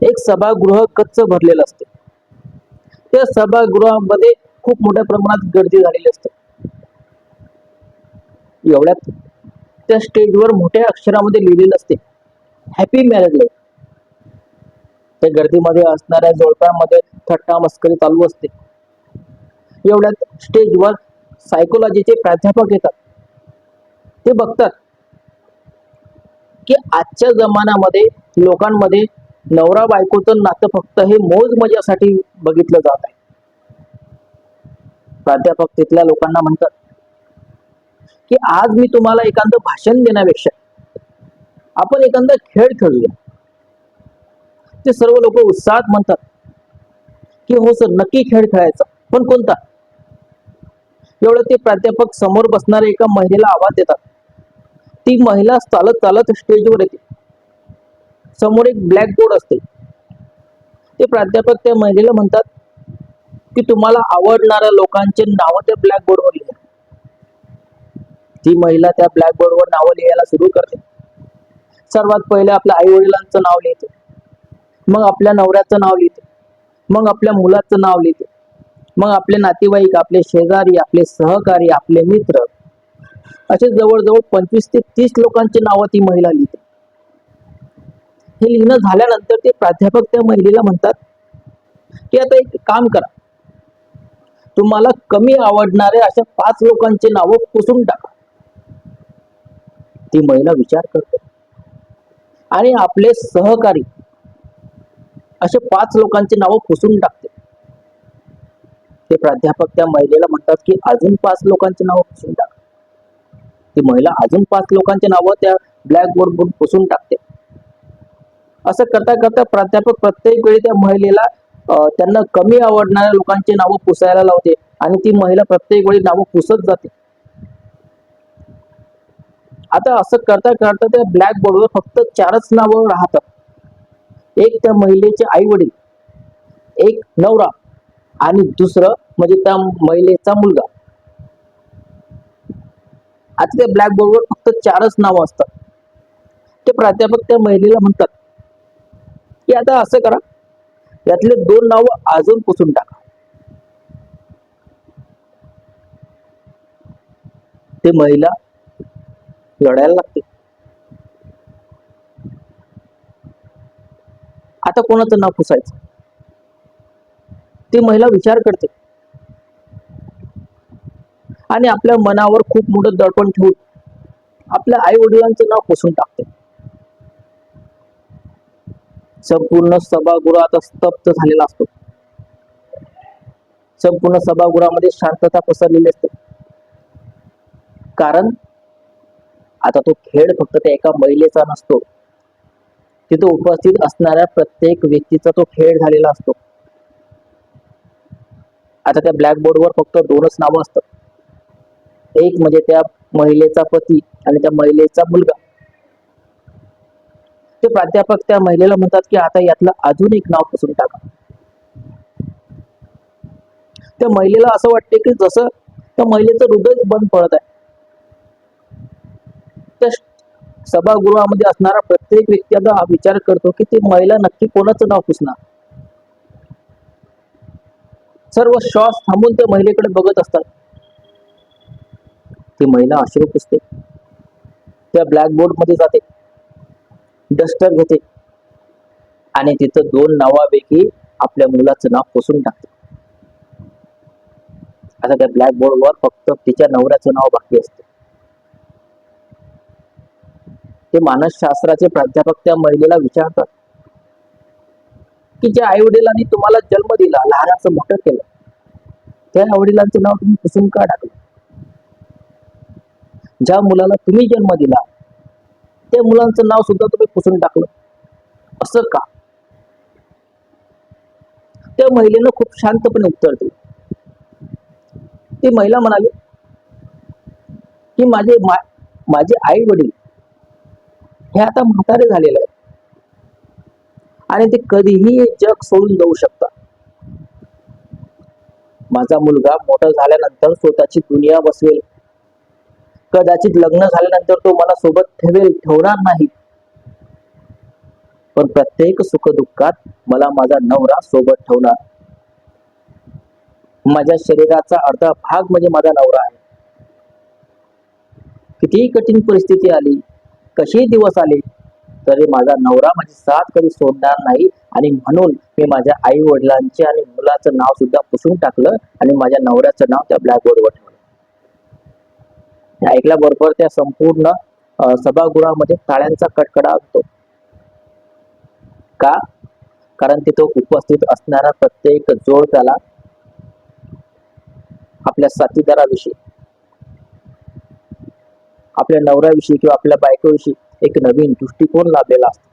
एक सभागृह गच्च भरलेलं असते. त्या सभागृहामध्ये खूप मोठ्या प्रमाणात गर्दी झालेली असते. एवढ्यात त्या स्टेजवर मोठ्या अक्षरामध्ये लिहिलेलं असते, हॅपी मॅरेज लाईफ. त्या गर्दीमध्ये असणाऱ्या जोडप्यांमध्ये थट्टा मस्करी चालू असते. एवढ्यात स्टेजवर सायकोलॉजीचे प्राध्यापक येतात. ते बघतात की आजच्या जमान्यामध्ये लोकांमध्ये नवरा बायकोचं नातं फक्त हे मौज मजासाठी बघितलं जात आहे. प्राध्यापक तिथल्या लोकांना म्हणतात की आज मी तुम्हाला एखादं भाषण देण्यापेक्षा आपण एखादा खेळ खेळूया. ते सर्व लोक उत्साहात म्हणतात की हो सर, नक्की खेळ खेळायचा, पण कोणता? एवढं ते प्राध्यापक समोर बसणाऱ्या एका महिलेला आवाज देतात. ती महिला चालत चालत स्टेजवर येते. समोर एक ब्लॅक बोर्ड असते. ते प्राध्यापक त्या महिलेला म्हणतात की तुम्हाला आवडणाऱ्या लोकांचे नाव त्या ब्लॅक बोर्डवर लिहा. ती महिला त्या ब्लॅक बोर्डवर नावं लिहायला सुरू करते. सर्वात पहिले आपल्या आई वडिलांचं नाव लिहिते, मग आपल्या नवऱ्याचं नाव लिहिते, मग आपल्या मुलाचं नाव लिहिते, मग आपले नातेवाईक, आपले शेजारी, आपले सहकारी, आपले मित्र, असे जवळजवळ 25 ते 30 लोकांची नावं ती महिला लिहिते. हे लिहिणं झाल्यानंतर ते प्राध्यापक त्या महिलेला म्हणतात की आता एक काम करा, तुम्हाला कमी आवडणाऱ्या अशा 5 लोकांची नावं पुसून टाका. ती महिला विचार करते आणि आपले सहकारी असे 5 लोकांची नावं पुसून टाकते. ते प्राध्यापक त्या महिलेला म्हणतात की अजून 5 लोकांची नावं पुसून टाका. ती महिला अजून 5 लोकांची नावं त्या ब्लॅक बोर्डवर पुसून टाकते. असं करता करता प्राध्यापक प्रत्येक वेळी त्या महिलेला त्यांना कमी आवडणाऱ्या लोकांची नावं पुसायला लावते आणि ती महिला प्रत्येक वेळी नावं पुसत जाते. आता असं करता करता त्या ब्लॅक बोर्डवर फक्त 4च नावं राहतात. एक त्या महिलेचे आई वडील, एक नवरा आणि दुसरं म्हणजे त्या महिलेचा मुलगा. आता त्या ब्लॅक बोर्डवर फक्त 4च नावं असतात. ते प्राध्यापक त्या महिलेला म्हणतात की आता असं करा, यातले 2 नावं अजून पुसून टाका. ती महिला लढायला लागते. आता कोणाचं नाव पुसायचं? ती महिला विचार करते आणि आपल्या मनावर खूप मोठं दडपण ठेवून आपल्या आई वडिलांचं नाव पुसून टाकते. संपूर्ण सभागृह आता स्तब्ध झालेला असतो. संपूर्ण सभागृहामध्ये शांतता पसरलेली असते. कारण आता तो खेळ फक्त त्या एका महिलेचा नसतो, तिथे उपस्थित असणाऱ्या प्रत्येक व्यक्तीचा तो खेळ झालेला असतो. आता त्या ब्लॅक बोर्डवर फक्त 2च नावं असतात. एक म्हणजे त्या महिलेचा पती आणि त्या महिलेचा मुलगा. ते प्राध्यापक त्या महिलेला म्हणतात की आता यातलं अजून एक नाव पुसून टाका. त्या महिलेला असं वाटते की जसं त्या महिलेचं हृदय बंद पडत आहे. त्या सभागृहामध्ये असणारा प्रत्येक व्यक्ती आता हा विचार करतो की ती महिला नक्की कोणाचं नाव पुसणार. सर्व श्वास थांबून त्या महिलेकडे बघत असतात. ती महिला अश्रू पुसते, त्या ब्लॅक बोर्ड मध्ये जाते, डस्टर घेते आणि तिथं 2 नावापैकी आपल्या मुलाचं नाव पुसून टाकते. आता त्या ब्लॅक बोर्डवर फक्त तिच्या नवऱ्याचं नाव बाकी असते. ते मानसशास्त्राचे प्राध्यापक त्या महिलेला विचारतात की ज्या आई वडिलांनी तुम्हाला जन्म दिला, लहानाचं मोठं केलं, त्या आई वडिलांचं नाव तुम्ही पुसून का टाकलं? ज्या मुलाला तुम्ही जन्म दिला त्या मुलांचं नाव सुद्धा तुम्ही पुसून टाकलं, असं का? त्या महिलेनं खूप शांतपणे उत्तर दिलं. ती महिला म्हणाली की माझे आई वडील हे आता म्हातारे झालेले आहेत आणि ते कधीही जग सोडून जाऊ शकतात. माझा मुलगा मोठा झाल्यानंतर स्वतःची दुनिया बसवेल, कदाचित लग्न झाल्यानंतर तो मला सोबत ठेवणार नाही. पण प्रत्येक सुखदुःखात मला माझा नवरा सोबत ठेवणार. माझ्या शरीराचा अर्धा भाग म्हणजे माझा नवरा आहे. कितीही कठीण परिस्थिती आली, कसेही दिवस आले, तरी माझा नवरा माझी साथ कधी सोडणार नाही. आणि म्हणून मी माझ्या आई वडिलांचे आणि मुलाचं नाव सुद्धा पुसून टाकलं आणि माझ्या नवऱ्याचं नाव त्या ब्लॅकबोर्डवर ठेवलं. हे ऐकल्याबरोबर त्या संपूर्ण सभागृहामध्ये टाळ्यांचा कडकडाट होतो. का? कारण तिथं उपस्थित असणारा प्रत्येक जोडप्याला आपल्या साथीदाराविषयी, आपल्या नवऱ्याविषयी किंवा आपल्या बायकोविषयी एक नवीन दृष्टिकोन लाभलेला असतो.